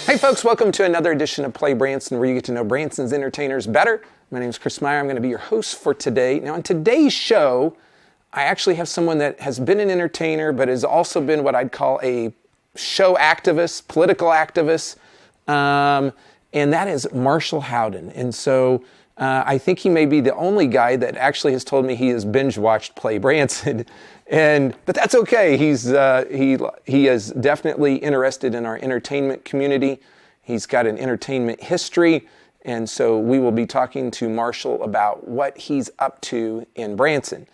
Hey folks, welcome to another edition of Play Branson, where you get to know Branson's entertainers better. My name is Chris Meyer. I'm going to be your host for today. Now on today's show, I actually have someone that has been an entertainer, but has also been what I'd call a show activist, political activist, and that is Marshall Howden. And so I think he may be the only guy that actually has told me he has binge-watched Play Branson. But that's okay. He is definitely interested in our entertainment community. He's got an entertainment history, and so we will be talking to Marshall about what he's up to in Branson.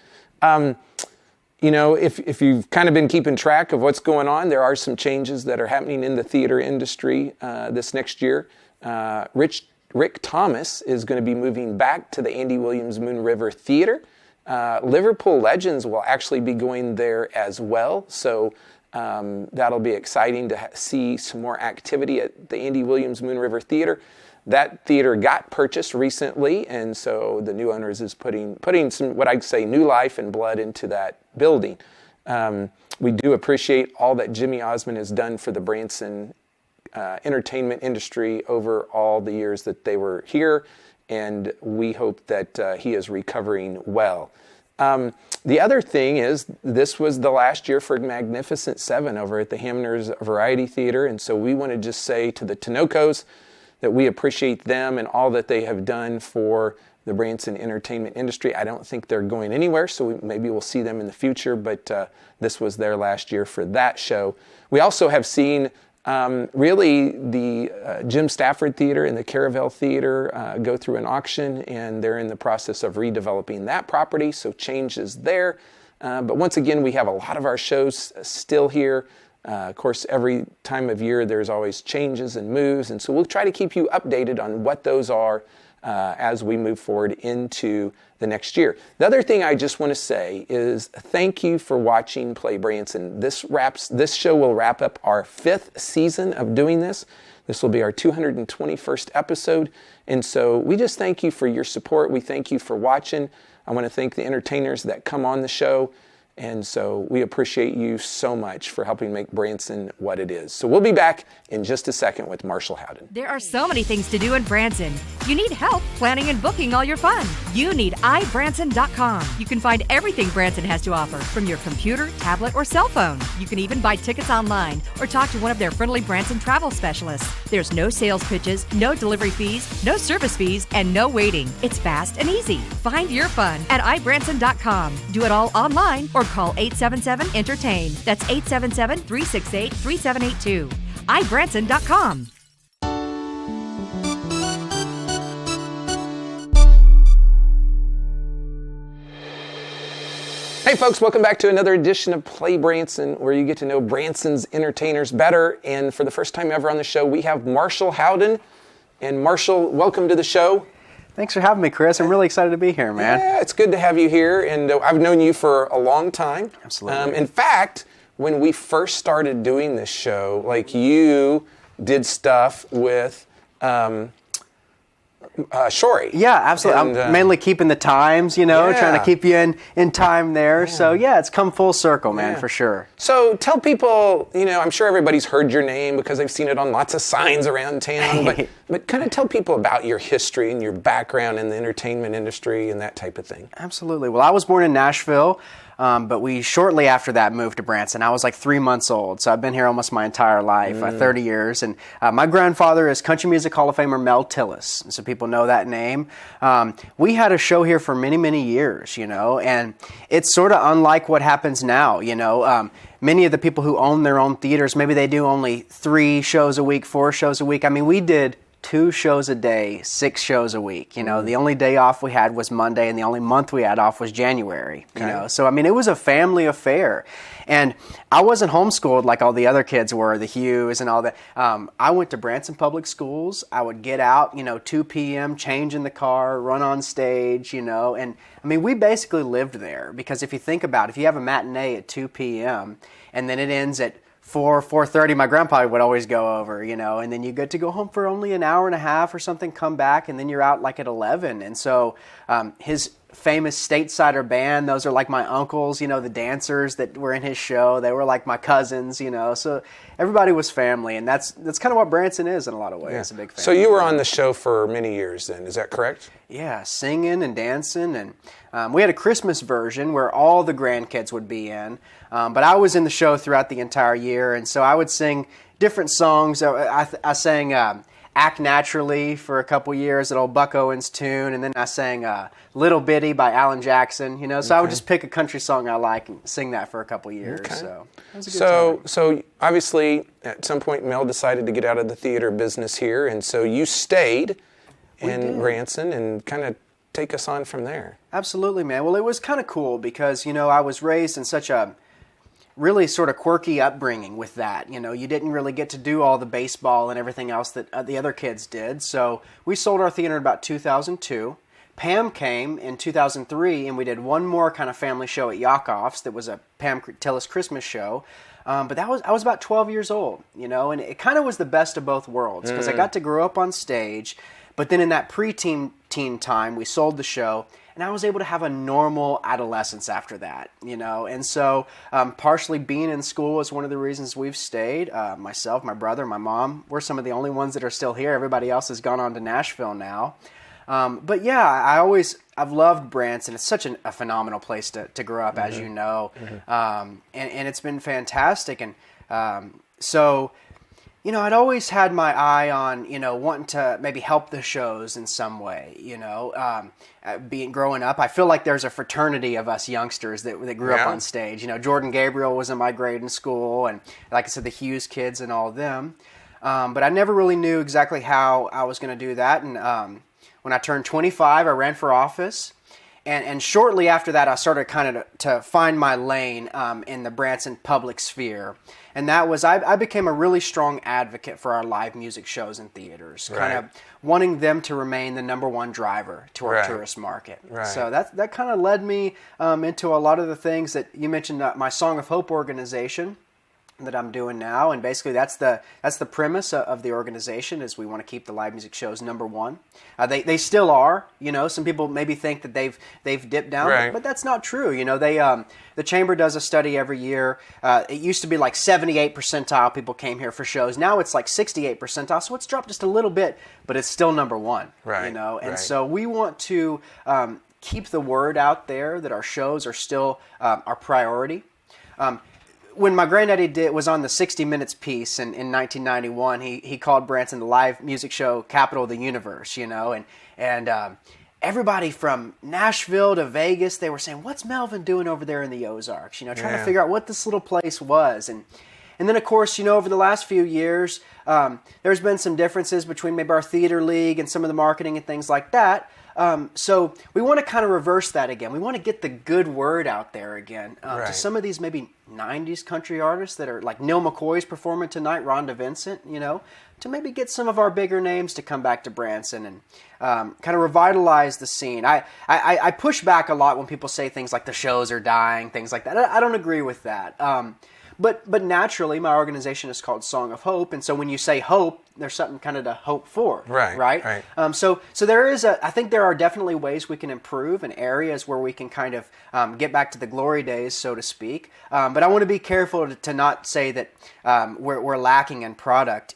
If you've kind of been keeping track of what's going on, there are some changes that are happening in the theater industry this next year. Rick Thomas is going to be moving back to the Andy Williams Moon River Theater. Liverpool Legends will actually be going there as well, so that'll be exciting to see some more activity at the Andy Williams Moon River Theater. That theater got purchased recently, and so the new owners is putting some, what I'd say, new life and blood into that building. We do appreciate all that Jimmy Osmond has done for the Branson entertainment industry over all the years that they were here, and we hope that he is recovering well. The other thing is, this was the last year for Magnificent Seven over at the Hamners Variety Theater, and so we want to just say to the Tinocos that we appreciate them and all that they have done for the Branson entertainment industry. I don't think they're going anywhere, so maybe we'll see them in the future, but this was their last year for that show. We also have seen really the Jim Stafford Theater and the Caravel Theater go through an auction, and they're in the process of redeveloping that property, so changes there. But once again, we have a lot of our shows still here. Of course, every time of year there's always changes and moves, and so we'll try to keep you updated on what those are as we move forward into the next year. The other thing I just want to say is thank you for watching Play Branson. This show will wrap up our 5th season of doing this. This will be our 221st episode, and so we just thank you for your support. We thank you for watching. I want to thank the entertainers that come on the show. And so we appreciate you so much for helping make Branson what it is. So we'll be back in just a second with Marshall Howden. There are so many things to do in Branson. You need help planning and booking all your fun. You need iBranson.com. You can find everything Branson has to offer from your computer, tablet, or cell phone. You can even buy tickets online or talk to one of their friendly Branson travel specialists. There's no sales pitches, no delivery fees, no service fees, and no waiting. It's fast and easy. Find your fun at iBranson.com. Do it all online or call 877-ENTERTAIN. That's 877-368-3782. iBranson.com. Hey folks, welcome back to another edition of Play Branson, where you get to know Branson's entertainers better. And for the first time ever on the show, we have Marshall Howden. And Marshall, welcome to the show. Thanks for having me, Chris. I'm really excited to be here, man. Yeah, it's good to have you here, and I've known you for a long time. Absolutely. In fact, when we first started doing this show, you did stuff with Shorey. Yeah, absolutely. I'm mainly keeping the times, trying to keep you in time there. Yeah. So, it's come full circle, man, for sure. So tell people, I'm sure everybody's heard your name because they've seen it on lots of signs around town, but kind of tell people about your history and your background in the entertainment industry and that type of thing. Absolutely. Well, I was born in Nashville. But we shortly after that moved to Branson. I was 3 months old, so I've been here almost my entire life, 30 years. And my grandfather is Country Music Hall of Famer Mel Tillis, so people know that name. We had a show here for many, many years, and it's sort of unlike what happens now, Many of the people who own their own theaters, maybe they do only 3 shows a week, 4 shows a week. I mean, we did 2 shows a day, 6 shows a week. The only day off we had was Monday, and the only month we had off was January. So I mean, it was a family affair, and I wasn't homeschooled like all the other kids were, the Hughes and all that. I went to Branson Public Schools. I would get out, 2 p.m., change in the car, run on stage, and I mean, we basically lived there, because if you think about it, if you have a matinee at 2 p.m. and then it ends at 4:30, my grandpa would always go over, and then you get to go home for only an hour and a half or something, come back, and then you're out at 11. And so his famous Statesider band. Those are like my uncles, the dancers that were in his show. They were like my cousins, so everybody was family, and that's kind of what Branson is in a lot of ways. Yeah. It's a big family. So you were on the show for many years then, is that correct? Yeah, singing and dancing, and we had a Christmas version where all the grandkids would be in, but I was in the show throughout the entire year, and so I would sing different songs. I sang Act Naturally for a couple years, that old Buck Owens tune, and then I sang Little Bitty by Alan Jackson, so I would just pick a country song I like and sing that for a couple years. Okay. So it was a good time. So obviously at some point Mel decided to get out of the theater business here, and so you stayed in Branson, and kind of take us on from there. Absolutely, man. Well, it was kind of cool because, I was raised in such a really sort of quirky upbringing with that. You didn't really get to do all the baseball and everything else that the other kids did. So we sold our theater in about 2002. Pam came in 2003, and we did one more kind of family show at Yakov's that was a Pam Tillis Christmas show. But I was about 12 years old, and it kind of was the best of both worlds because I got to grow up on stage, but then in that teen time, we sold the show, and I was able to have a normal adolescence after that, And so partially being in school is one of the reasons we've stayed. Myself, my brother, my mom, we're some of the only ones that are still here. Everybody else has gone on to Nashville now. But yeah, I've loved Branson. It's such a phenomenal place to grow up, as you know. And it's been fantastic. And so, I'd always had my eye on, wanting to maybe help the shows in some way, growing up. I feel like there's a fraternity of us youngsters that grew up on stage. Jordan Gabriel was in my grade in school, and like I said, the Hughes kids and all of them. But I never really knew exactly how I was going to do that. And when I turned 25, I ran for office. And shortly after that, I started kind of to find my lane in the Branson public sphere. And that was, I became a really strong advocate for our live music shows and theaters, kind of wanting them to remain the number one driver to our tourist market. Right. So that kind of led me into a lot of the things that you mentioned, my Song of Hope organization that I'm doing now, and basically that's the premise of the organization, is we want to keep the live music shows number one. They still are, some people maybe think that they've dipped down, but that's not true. The Chamber does a study every year. It used to be like 78 percentile people came here for shows. Now it's like 68 percentile, so it's dropped just a little bit, but it's still number one. And so we want to keep the word out there that our shows are still our priority. When my granddaddy was on the 60 Minutes piece in 1991, he called Branson the live music show capital of the universe, and everybody from Nashville to Vegas, they were saying, what's Melvin doing over there in the Ozarks? Trying to figure out what this little place was. And then, of course, over the last few years, there's been some differences between maybe our theater league and some of the marketing and things like that. So we want to kind of reverse that again. We want to get the good word out there again to some of these maybe 90s country artists that are like Neil McCoy's performing tonight, Rhonda Vincent, to maybe get some of our bigger names to come back to Branson and kind of revitalize the scene. I push back a lot when people say things like the shows are dying, things like that. I don't agree with that. But naturally, my organization is called Song of Hope, and so when you say hope, there's something kind of to hope for, right? So there is I think there are definitely ways we can improve and areas where we can kind of get back to the glory days, so to speak. But I want to be careful to not say that we're lacking in product.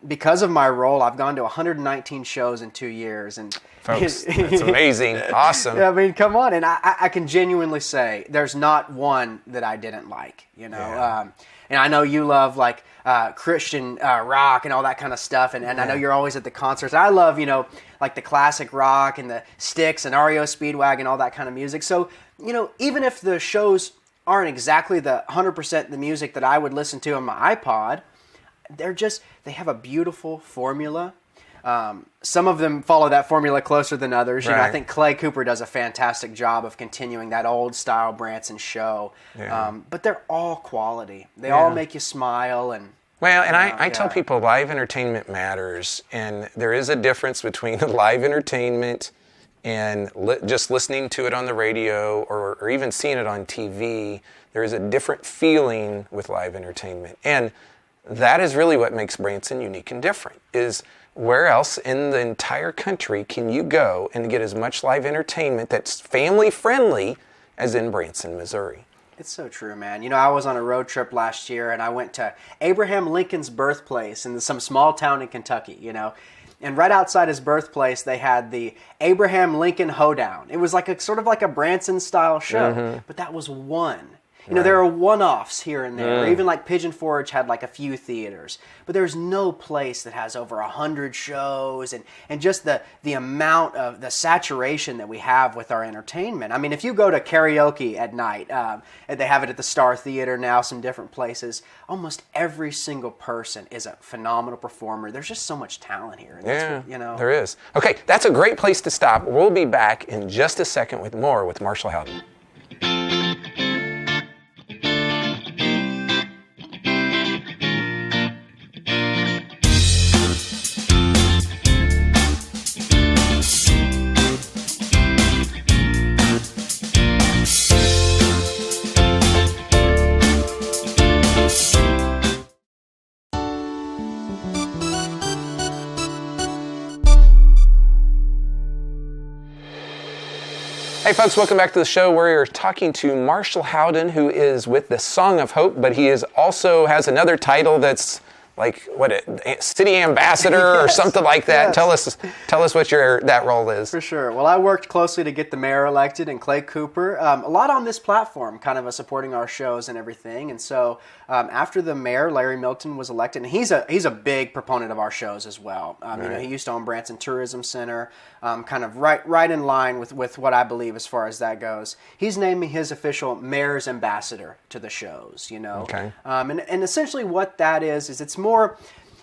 Because of my role, I've gone to 119 shows in 2 years, and folks, that's amazing, awesome. I mean, come on, and I can genuinely say there's not one that I didn't like, and I know you love like Christian rock and all that kind of stuff, and I know you're always at the concerts. I love, like the classic rock and the Styx and REO Speedwagon and all that kind of music. So, even if the shows aren't exactly the 100% the music that I would listen to on my iPod, they have a beautiful formula. Some of them follow that formula closer than others. I think Clay Cooper does a fantastic job of continuing that old style Branson show. But they're all quality. They all make you smile. And I tell people live entertainment matters, and there is a difference between live entertainment and just listening to it on the radio or even seeing it on TV. There is a different feeling with live entertainment, and that is really what makes Branson unique and different. Is where else in the entire country can you go and get as much live entertainment that's family friendly as in Branson, Missouri? It's so true, man. You know, I was on a road trip last year, and I went to Abraham Lincoln's birthplace in some small town in Kentucky, you know. And right outside his birthplace, they had the Abraham Lincoln Hoedown. It was like a sort of like a Branson-style show, but that was one. You know, there are one-offs here and there. Or even like Pigeon Forge had like a few theaters. But there's no place that has over 100 shows and just the amount of the saturation that we have with our entertainment. I mean, if you go to karaoke at night, and they have it at the Star Theater now, some different places, almost every single person is a phenomenal performer. There's just so much talent here. And Yeah, what, you know. there is. Okay, that's a great place to stop. We'll be back in just a second with more with Marshall Howden. Hey folks, welcome back to the show where we're talking to Marshall Howden, who is with the Song of Hope, but he also has another title that's like city ambassador or something like that. Yes. Tell us what that role is. For sure. Well, I worked closely to get the mayor elected and Clay Cooper. A lot on this platform, kind of supporting our shows and everything. And so after the mayor, Larry Milton, was elected, and he's a big proponent of our shows as well. You know, he used to own Branson Tourism Center, kind of right in line with what I believe as far as that goes. He's named me his official mayor's ambassador to the shows. You know, Okay. And essentially what that is it's more,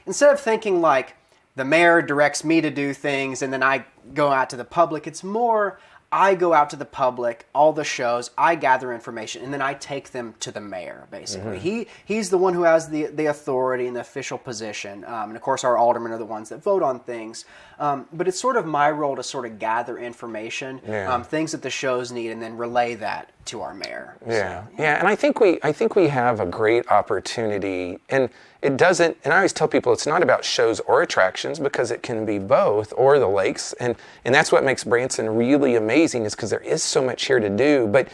instead of thinking like the mayor directs me to do things and then I go out to the public, it's more I go out to the public, all the shows, I gather information, and then I take them to the mayor, basically. He's the one who has the authority and the official position, and of course our aldermen are the ones that vote on things. But it's sort of my role to sort of gather information, things that the shows need, and then relay that to our mayor. Yeah, and I think we have a great opportunity, and it doesn't. And I always tell people it's not about shows or attractions because it can be both, or the lakes, and that's what makes Branson really amazing is because there is so much here to do. But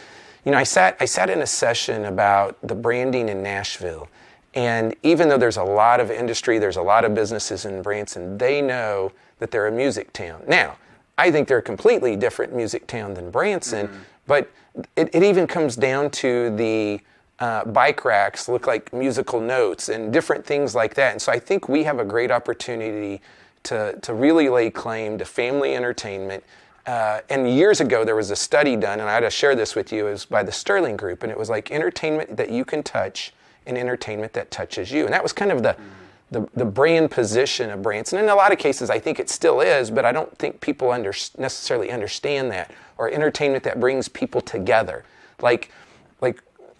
you know, I sat in a session about the branding in Nashville, and even though there's a lot of industry, there's a lot of businesses in Branson, they know that they're a music town. Now, I think they're a completely different music town than Branson, but it even comes down to the bike racks look like musical notes and different things like that. And so I think we have a great opportunity to really lay claim to family entertainment. And years ago, there was a study done, and I had to share this with you, it was by the Sterling Group, and it was like entertainment that you can touch and entertainment that touches you. And that was kind of the brand position of Branson. In a lot of cases, I think it still is, but I don't think people necessarily understand that, or entertainment that brings people together. Like,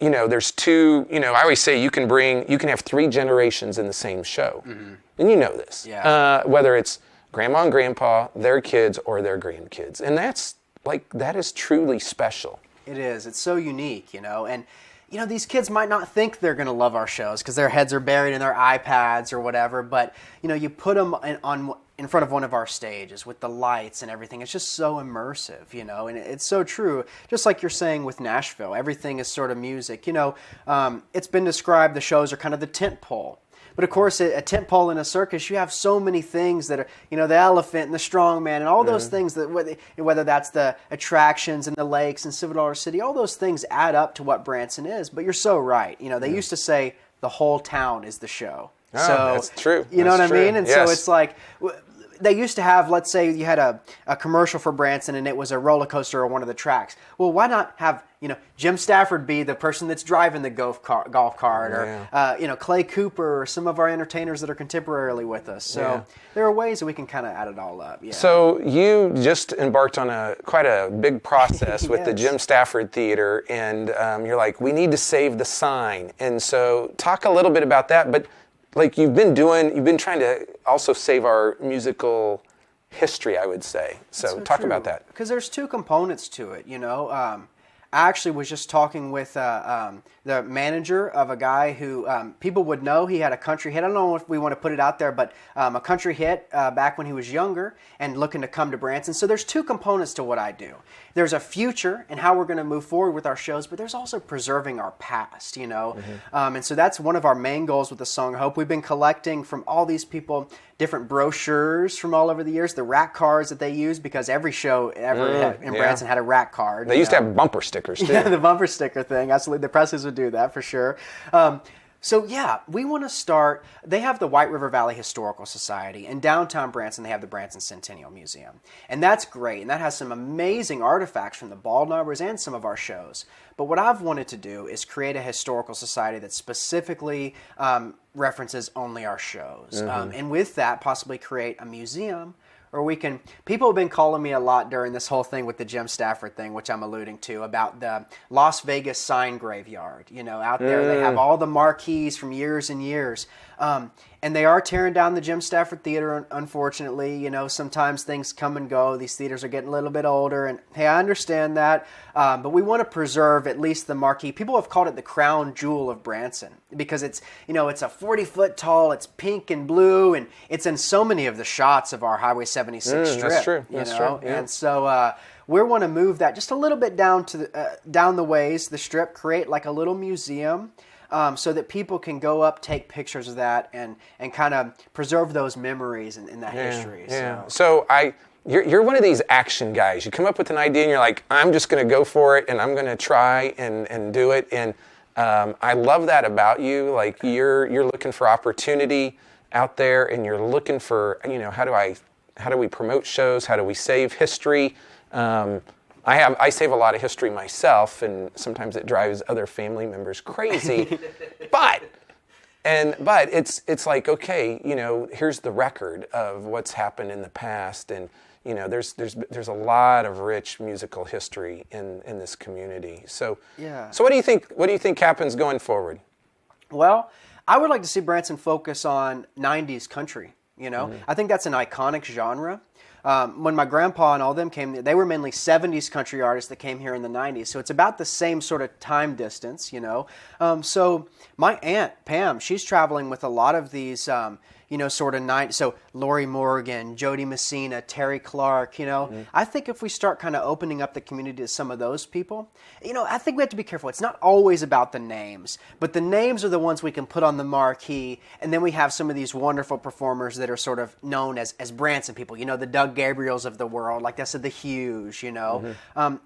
you know, there's two, you know, I always say you can have three generations in the same show. And you know this. Yeah. Whether it's grandma and grandpa, their kids, or their grandkids. And that is truly special. It is. It's so unique, you know, and you know, these kids might not think they're going to love our shows because their heads are buried in their iPads or whatever, but, you know, you put them in front of one of our stages with the lights and everything. It's just so immersive, you know, and it's so true. Just like you're saying with Nashville, everything is sort of music. You know, it's been described, the shows are kind of the tent pole. But of course, a tent pole in a circus, you have so many things that are, you know, the elephant and the strongman and all those things that, whether that's the attractions and the lakes and Civil Dollar City, all those things add up to what Branson is. But you're so right. You know, they used to say the whole town is the show. Oh, so that's true. You know That's what I mean? true. And Yes. so it's like, they used to have, let's say you had a commercial for Branson and it was a roller coaster or one of the tracks. Well, why not have, you know, Jim Stafford be the person that's driving the golf cart or, you know, Clay Cooper or some of our entertainers that are contemporarily with us. So there are ways that we can kind of add it all up. Yeah. So you just embarked on quite a big process with the Yes. Jim Stafford Theater, and you're like, we need to save the sign. And so talk a little bit about that, but like you've been trying to also save our musical history, I would say. So talk true. about that. Because there's two components to it, you know. I actually was just talking with the manager of a guy who people would know. He had a country hit. I don't know if we want to put it out there, but a country hit back when he was younger and looking to come to Branson. So there's two components to what I do. There's a future and how we're going to move forward with our shows, but there's also preserving our past, you know. And so that's one of our main goals with the Song of Hope. We've been collecting from all these people different brochures from all over the years, the rack cards that they use, because every show ever in Branson had a rack card. They used to have bumper stickers, too. Yeah, the bumper sticker thing. Absolutely. The presses would do that for sure. So yeah, we want to start. They have the White River Valley Historical Society. In downtown Branson, they have the Branson Centennial Museum. And that's great. And that has some amazing artifacts from the ball numbers and some of our shows. But what I've wanted to do is create a historical society that specifically references only our shows. And with that, possibly create a museum. Or we can, people have been calling me a lot during this whole thing with the Jim Stafford thing, which I'm alluding to, about the Las Vegas sign graveyard. You know, out there they have all the marquees from years and years. And they are tearing down the Jim Stafford Theater, unfortunately. You know, sometimes things come and go. These theaters are getting a little bit older. And hey, I understand that. But we want to preserve at least the marquee. People have called it the crown jewel of Branson because it's, you know, it's a 40-foot tall, it's pink and blue, and it's in so many of the shots of our Highway 76 strip. That's true. That's true. Yeah. And so we want to move that just a little bit down to down the ways, the strip, create like a little museum. So that people can go up, take pictures of that, and kind of preserve those memories and that history. Yeah. So you're one of these action guys. You come up with an idea and you're like, I'm just going to go for it, and I'm going to try and do it. And I love that about you. Like you're looking for opportunity out there, and you're looking for, you know, how do we promote shows? How do we save history? I save a lot of history myself, and sometimes it drives other family members crazy. but it's like, okay, you know, here's the record of what's happened in the past, and you know, there's a lot of rich musical history in this community. So yeah. So what do you think? What do you think happens going forward? Well, I would like to see Branson focus on 90s country. You know, I think that's an iconic genre. When my grandpa and all them came, they were mainly 70s country artists that came here in the 90s. So it's about the same sort of time distance, you know. So my aunt, Pam, she's traveling with a lot of these, you know, sort of so Lori Morgan, Jody Messina, Terry Clark, you know. I think if we start kind of opening up the community to some of those people, you know, I think we have to be careful. It's not always about the names, but the names are the ones we can put on the marquee, and then we have some of these wonderful performers that are sort of known as Branson people, you know, the Doug Gabriels of the world, like I said, the Hughes, you know.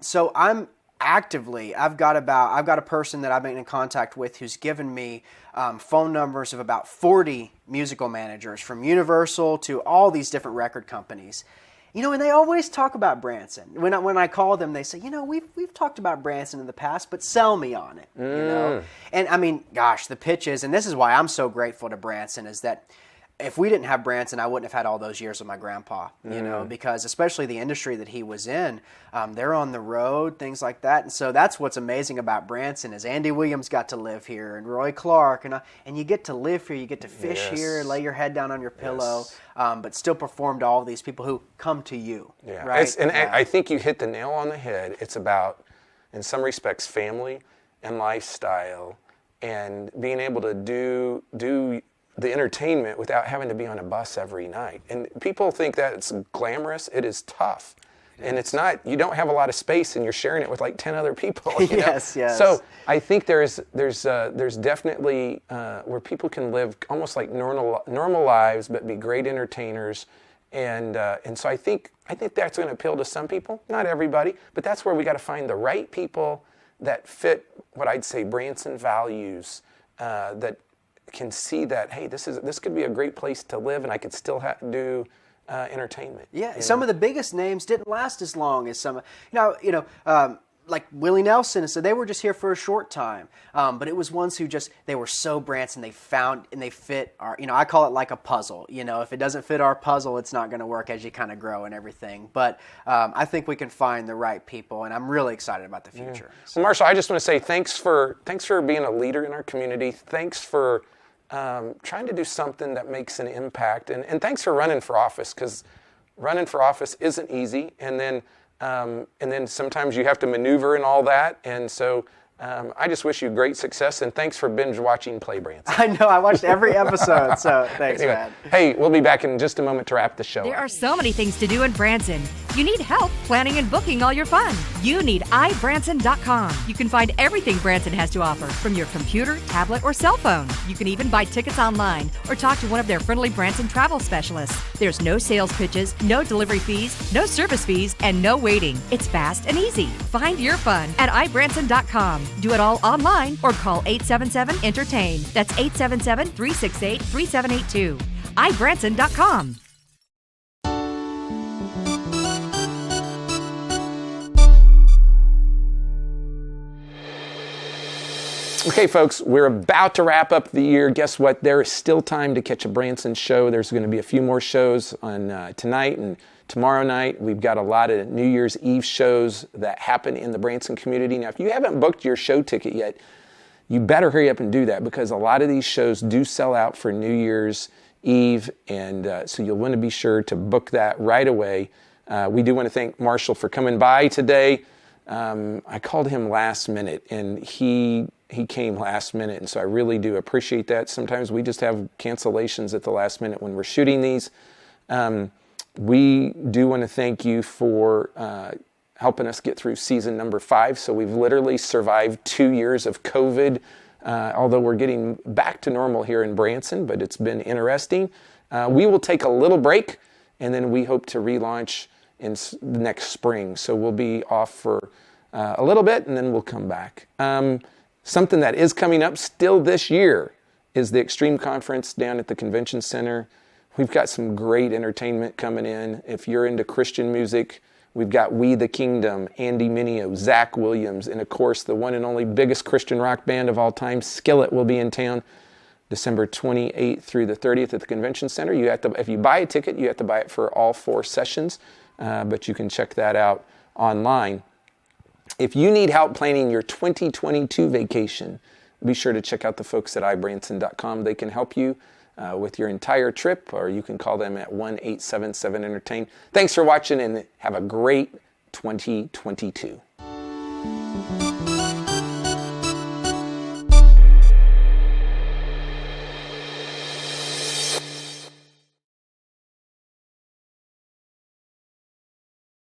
So I'm actively, I've got a person that I've been in contact with who's given me phone numbers of about 40 musical managers from Universal to all these different record companies. You know, and they always talk about Branson. When I call them, they say, you know, we've talked about Branson in the past, but sell me on it, you know. And I mean, gosh, the pitch is, and this is why I'm so grateful to Branson, is that if we didn't have Branson, I wouldn't have had all those years with my grandpa, you know, because especially the industry that he was in, they're on the road, things like that. And so that's what's amazing about Branson is Andy Williams got to live here and Roy Clark, and you get to live here, you get to fish here, lay your head down on your pillow, but still perform to all these people who come to you. Yeah. Right? I think you hit the nail on the head. It's about, in some respects, family and lifestyle and being able to do the entertainment without having to be on a bus every night. And people think that it's glamorous. It is tough. And it's not, you don't have a lot of space and you're sharing it with like 10 other people. You know? Yes. So I think there's definitely where people can live almost like normal lives, but be great entertainers. And so I think that's going to appeal to some people, not everybody, but that's where we got to find the right people that fit what I'd say Branson values, that can see that, hey, this could be a great place to live, and I could still do entertainment. Yeah, some of the biggest names didn't last as long as some. Like Willie Nelson, so they were just here for a short time. But it was ones who they were so Branson, they found and they fit our, you know, I call it like a puzzle. You know, if it doesn't fit our puzzle, it's not going to work as you kind of grow and everything. But I think we can find the right people, and I'm really excited about the future. Yeah. So. Well, Marshall, I just want to say thanks for being a leader in our community. Thanks for trying to do something that makes an impact, and thanks for running for office, because running for office isn't easy. And then and then sometimes you have to maneuver and all that. And so I just wish you great success, and thanks for binge watching Play Branson. I know, I watched every episode, so thanks, Anyway, man. hey, we'll be back in just a moment to wrap the show There up. are so many things to do in Branson. You need help planning and booking all your fun. You need iBranson.com. You can find everything Branson has to offer from your computer, tablet, or cell phone. You can even buy tickets online or talk to one of their friendly Branson travel specialists. There's no sales pitches, no delivery fees, no service fees, and no waiting. It's fast and easy. Find your fun at iBranson.com. Do it all online or call 877-ENTERTAIN. That's 877-368-3782. iBranson.com. Okay, folks, we're about to wrap up the year. Guess what? There is still time to catch a Branson show. There's going to be a few more shows on tonight and tomorrow night. We've got a lot of New Year's Eve shows that happen in the Branson community. Now, if you haven't booked your show ticket yet, you better hurry up and do that, because a lot of these shows do sell out for New Year's Eve, and so you'll want to be sure to book that right away. We do want to thank Marshall for coming by today. I called him last minute, and he came last minute, and so I really do appreciate that. Sometimes we just have cancellations at the last minute when we're shooting these. We do want to thank you for helping us get through season number 5. So we've literally survived 2 years of COVID, although we're getting back to normal here in Branson, but it's been interesting. We will take a little break, and then we hope to relaunch in next spring. So we'll be off for a little bit, and then we'll come back. Something that is coming up still this year is the Extreme Conference down at the Convention Center. We've got some great entertainment coming in. If you're into Christian music, we've got We the Kingdom, Andy Mineo, Zach Williams, and of course the one and only biggest Christian rock band of all time, Skillet, will be in town December 28th through the 30th at the Convention Center. You have to, if you buy a ticket, you have to buy it for all 4 sessions, but you can check that out online. If you need help planning your 2022 vacation, be sure to check out the folks at iBranson.com. They can help you with your entire trip, or you can call them at 1-877-ENTERTAIN. Thanks for watching, and have a great 2022.